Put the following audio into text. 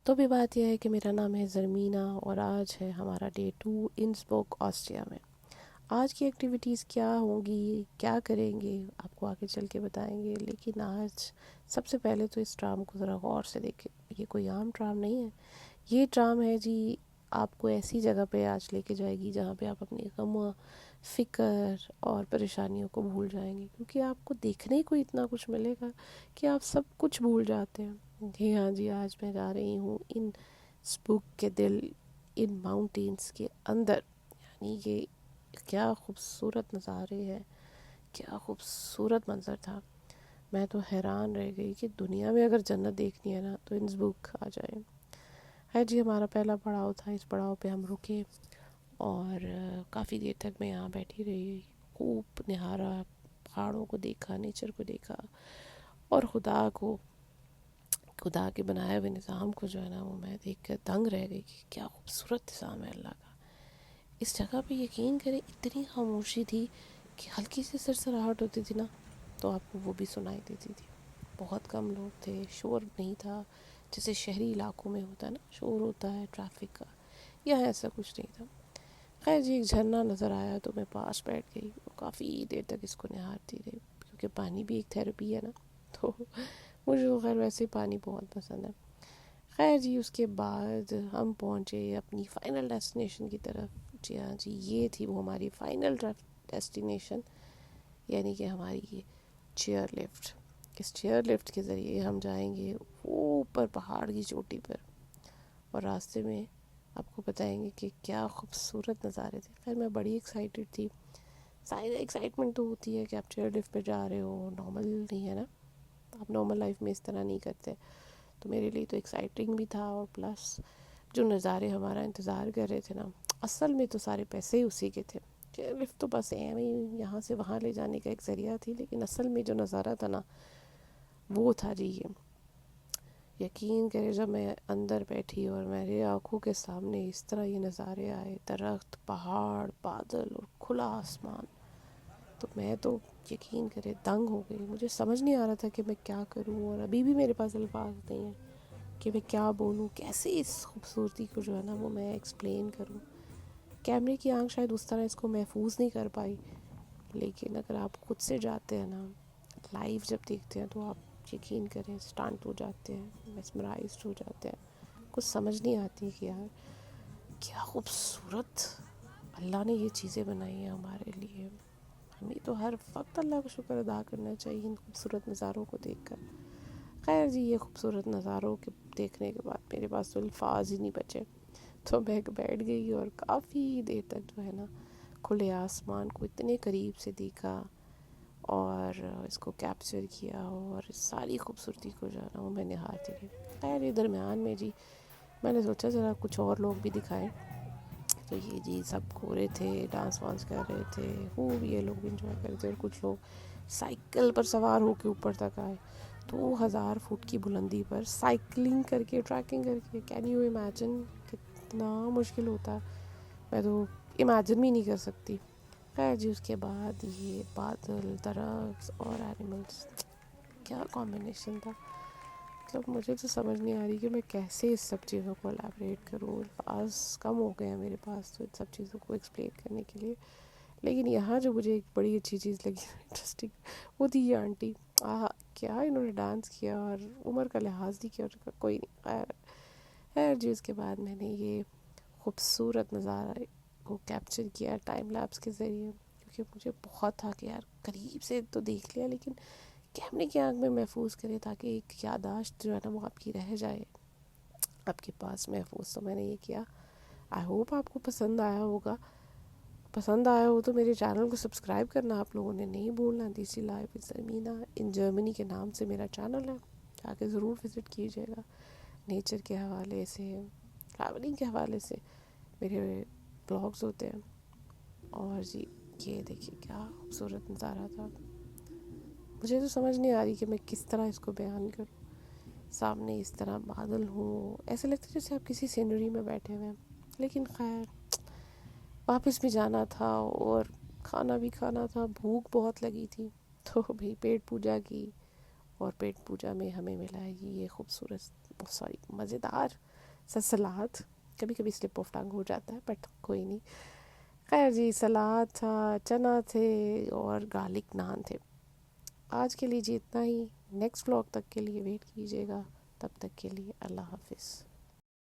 تو بھی بات یہ ہے کہ میرا نام ہے زرمینہ اور آج ہے ہمارا ڈے 2 انسبروک آسٹریا میں۔ آج کی ایکٹیویٹیز کیا ہوں گی، کیا کریں گے، آپ کو آگے چل کے بتائیں گے، لیکن آج سب سے پہلے تو اس ٹرام کو ذرا غور سے دیکھیں۔ یہ کوئی عام ٹرام نہیں ہے، یہ ٹرام ہے جی آپ کو ایسی جگہ پہ آج لے کے جائے گی جہاں پہ آپ اپنی غم فکر اور پریشانیوں کو بھول جائیں گے، کیونکہ آپ کو دیکھنے کو اتنا کچھ ملے گا کہ آپ سب کچھ بھول جاتے ہیں۔ جی ہاں جی، آج میں جا رہی ہوں ان سپوک کے دل، ان ماؤنٹینز کے اندر، یعنی یہ کیا خوبصورت نظارے ہیں، کیا خوبصورت منظر تھا۔ میں تو حیران رہ گئی کہ دنیا میں اگر جنت دیکھنی ہے نا تو انسبروک آ جائے۔ ہے جی، ہمارا پہلا پڑاؤ تھا، اس پڑاؤ پہ ہم رکے اور کافی دیر تک میں یہاں بیٹھی رہی، خوب نہارا، پہاڑوں کو دیکھا، نیچر کو دیکھا اور خدا کے بنائے ہوئے نظام کو جو ہے نا وہ میں دیکھ کر دنگ رہ گئی کہ کیا خوبصورت نظام ہے اللہ کا۔ اس جگہ پہ یقین کریں اتنی خاموشی تھی کہ ہلکی سی سرسراہٹ ہوتی تھی نا تو آپ کو وہ بھی سنائی دیتی تھی۔ بہت کم لوگ تھے، شور نہیں تھا جیسے شہری علاقوں میں ہوتا ہے نا، شور ہوتا ہے ٹریفک کا، یہاں ایسا کچھ نہیں تھا۔ خیر جی، ایک جھرنا نظر آیا تو میں پاس بیٹھ گئی اور کافی دیر تک اس کو نہارتی رہی، کیونکہ پانی بھی ایک تھیراپی ہے نا، تو مجھے تو خیر ویسے ہی پانی بہت پسند ہے۔ خیر جی، اس کے بعد ہم پہنچے اپنی فائنل ڈیسٹینیشن کی طرف۔ جی ہاں جی، یہ تھی وہ ہماری فائنل ڈیسٹینیشن، یعنی کہ ہماری یہ چیئر لفٹ۔ اس چیئر لفٹ کے ذریعے ہم جائیں گے اوپر پہاڑ کی چوٹی پر، اور راستے میں آپ کو بتائیں گے کہ کیا خوبصورت نظارے تھے۔ خیر میں بڑی ایکسائٹیڈ تھی، ایکسائٹمنٹ تو ہوتی ہے کہ آپ چیئر لفٹ پہ جا رہے ہو، نارمل نہیں ہے نا، آپ نارمل لائف میں اس طرح نہیں کرتے، تو میرے لیے تو ایکسائٹنگ بھی تھا، اور پلس جو نظارے ہمارا انتظار کر رہے تھے نا، اصل میں تو سارے پیسے ہی اسی کے تھے۔ چیئر لفٹ تو بس ایویں ہی یہاں سے وہاں لے جانے کا ایک ذریعہ تھی، لیکن اصل میں جو نظارہ تھا نا وہ تھا جی یہ۔ یقین کرے جب میں اندر بیٹھی اور میرے آنکھوں کے سامنے اس طرح یہ نظارے آئے، درخت، پہاڑ، بادل اور کھلا آسمان، تو میں تو یقین کرے دنگ ہو گئی۔ مجھے سمجھ نہیں آ رہا تھا کہ میں کیا کروں، اور ابھی بھی میرے پاس الفاظ نہیں ہیں کہ میں کیا بولوں، کیسے اس خوبصورتی کو جو ہے نا وہ میں ایکسپلین کروں۔ کیمرے کی آنکھ شاید اس طرح اس کو محفوظ نہیں کر پائی، لیکن اگر آپ خود سے جاتے ہیں نا، لائیو جب دیکھتے ہیں تو آپ یقین کریں اسٹنٹ ہو جاتے ہیں، میسمرائزڈ ہو جاتے ہیں، کچھ سمجھ نہیں آتی کہ یار کیا خوبصورت اللہ نے یہ چیزیں بنائی ہیں ہمارے لیے۔ ہمیں تو ہر وقت اللہ کا شکر ادا کرنا چاہیے ان خوبصورت نظاروں کو دیکھ کر۔ خیر جی، یہ خوبصورت نظاروں کے دیکھنے کے بعد میرے پاس تو الفاظ ہی نہیں بچے، تو میں بیٹھ گئی اور کافی دیر تک جو ہے نا کھلے آسمان کو اتنے قریب سے دیکھا اور اس کو کیپچر کیا، اور ساری خوبصورتی کو جو ہے نا وہ میں نہارتی رہی۔ خیر یہ درمیان میں جی میں نے سوچا ذرا کچھ اور لوگ بھی دکھائیں، تو یہ جی سب گورے تھے، ڈانس وانس کر رہے تھے خوب، یہ لوگ انجوائے کر رہے تھے، اور کچھ لوگ سائیکل پر سوار ہو کے اوپر تک آئے 2000 فٹ کی بلندی پر سائیکلنگ کر کے، ٹریکنگ کر کے۔ کین یو امیجن کتنا مشکل ہوتا ہے، میں تو امیجن بھی نہیں کر سکتی۔ خیر جی، اس کے بعد یہ بادل، درخت اور اینیملز، کیا کمبینیشن تھا، مطلب مجھے تو سمجھ نہیں آ رہی کہ میں کیسے اس سب چیزوں کو الیبریٹ کروں، الفاظ کم ہو گئے ہیں میرے پاس تو ان سب چیزوں کو ایکسپلین کرنے کے لیے۔ لیکن یہاں جو مجھے ایک بڑی اچھی چیز لگی انٹرسٹنگ، وہ تھی یہ آنٹی، کیا انہوں نے ڈانس کیا اور عمر کا لحاظ نہیں کیا، کوئی نہیں۔ خیر جی، اس کے بعد میں نے یہ خوبصورت نظارہ کو کیپچر کیا ٹائم لیپس کے ذریعے، کیونکہ مجھے بہت تھا کہ یار قریب سے تو دیکھ لیا لیکن کیمرے کی آنکھ میں محفوظ کرے تاکہ ایک یادداشت جو ہے نا وہ آپ کی رہ جائے آپ کے پاس محفوظ۔ تو میں نے یہ کیا۔ آئی ہوپ آپ کو پسند آیا ہوگا، پسند آیا ہو تو میرے چینل کو سبسکرائب کرنا آپ لوگوں نے نہیں بھولنا۔ دیسی لائف وتھ زرمینہ ان جرمنی کے نام سے میرا چینل ہے، جا کے ضرور وزٹ کیجیے گا۔ نیچر کے حوالے سے، ٹریولنگ کے حوالے سے میرے بلاگز ہوتے ہیں۔ اور جی یہ دیکھیے کیا خوبصورت نظارہ تھا، مجھے تو سمجھ نہیں آ رہی کہ میں کس طرح اس کو بیان کروں۔ سامنے اس طرح بادل ہوں، ایسے لگتا ہے جیسے آپ کسی سینری میں بیٹھے ہوئے ہیں، لیکن خیر واپس بھی جانا تھا اور کھانا بھی کھانا تھا، بھوک بہت لگی تھی، تو بھی پیٹ پوجا کی، اور پیٹ پوجا میں ہمیں ملا ہے یہ خوبصورت مزیدار سلاد، کبھی کبھی سلپ آف ٹنگ ہو جاتا ہے بٹ کوئی نہیں. خیر جی، سلاد تھا، چنا تھے اور گارلک نان تھے. آج کے لیے جی اتنا ہی. نیکسٹ ولاگ تک کے لیے ویٹ کیجیے گا. تب تک کے لیے اللہ حافظ.